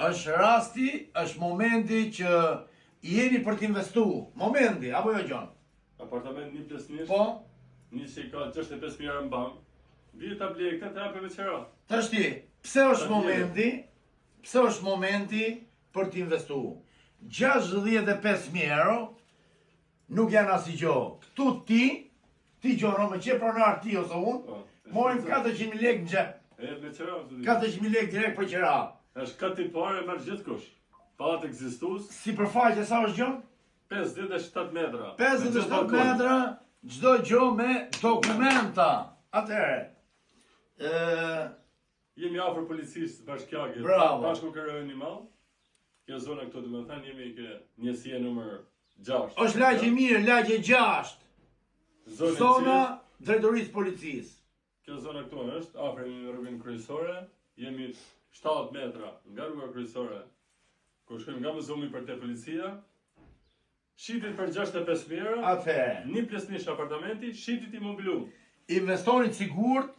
është rasti, është momenti që jeni për t'investu. Momenti, apo jo Gjon? Apartament 1+1, Po? një që ka 65.000 në bank, vijë ta blej këtë të hape me qera. Tashti, pse është momenti për t'investu? 65.000 euro nuk janë asnjë gjë. Këtu ti Gjon, me që pronar ti ose unë, morim 400.000 lekë në xhep. E me qera. 400.000 lekë direkt për qera. Është këtë i pare merr gjithkush. Palat ekzistus, Si përfaqe sa është Gjon? 57 metra. 57 metra, çdo gjë me dokumenta. Atëherë, Jemi afër policisë bashkiake. Bravo. Bashku kërkojnë një mall. Kjo zona këtu domethënë jemi ke njësia numër 6. është lagje mirë, lagje 6. Zona e drejtorisë policisë. Kjo zona këtu është afër në rrugën kryesore, jemi 7 metra nga rruga kryesore. Kur shkojmë nga Muzumi për te policia, shitit për 65.000 euro, Atëherë, 1+1 apartamenti, shitit imobiliu. investorit sigurt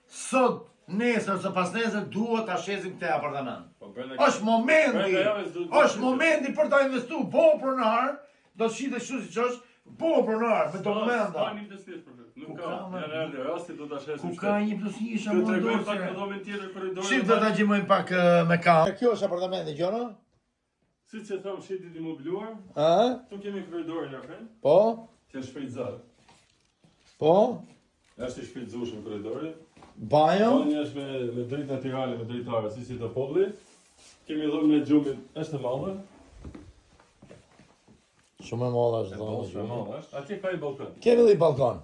sot nesër ose pas nesër duhet ta shesim këtë apartament. Po brenda Është momenti. Brenda javës duhet- Është momenti për ta investuar. Po pronar, do të shitet kështu siç është, po pronar me dokumenta. Ka 1+1 për këtë. Nuk Ku ka. ka, ma? Janë ardhur rasti do ta shesim. Ku ka 1+1 Të tregoj pak shumë. në dhomin tjetër korridor. Shif do ta gjejmë pak me kam. Kjo është apartamenti Gjona? Siç e tham, shitit imobiliuar, Ë? këtu kemi korridorin afër, Po? që është shpejtëzar. Po? Është i shpejtëzueshëm korridori. Bajo? Banja është me drejtë natyrale, me drejtare, si të populli. Kemi dhomën e gjumit, është e madhe. Shumë e madhe është E dhoma. madhe është. Atje ka i balkon. Kemi dhe i balkon.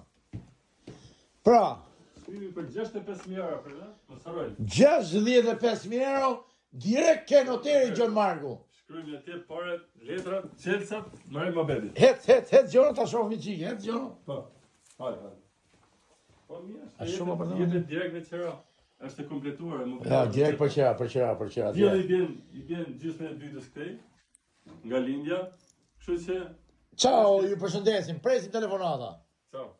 Pra, Shkrimi për 65.000 euro për ne, mos harroj. 65.000 euro direkt ke noteri Gjon Marku. Shkruajmë atje paret, letrat, çelësat, marrim mobelit. Het Gjona ta shohim çik, het Gjona. Po. Hajde. Po mirë. A shumë apartament? Jetë direkt me qera. Është e kompletuar e mobiluar. Ja, direkt për qera. Dielli i bën gjysmën e dytës këtej nga lindja. Kështu që Ciao, ju përshëndesim, presim telefonata. ciao.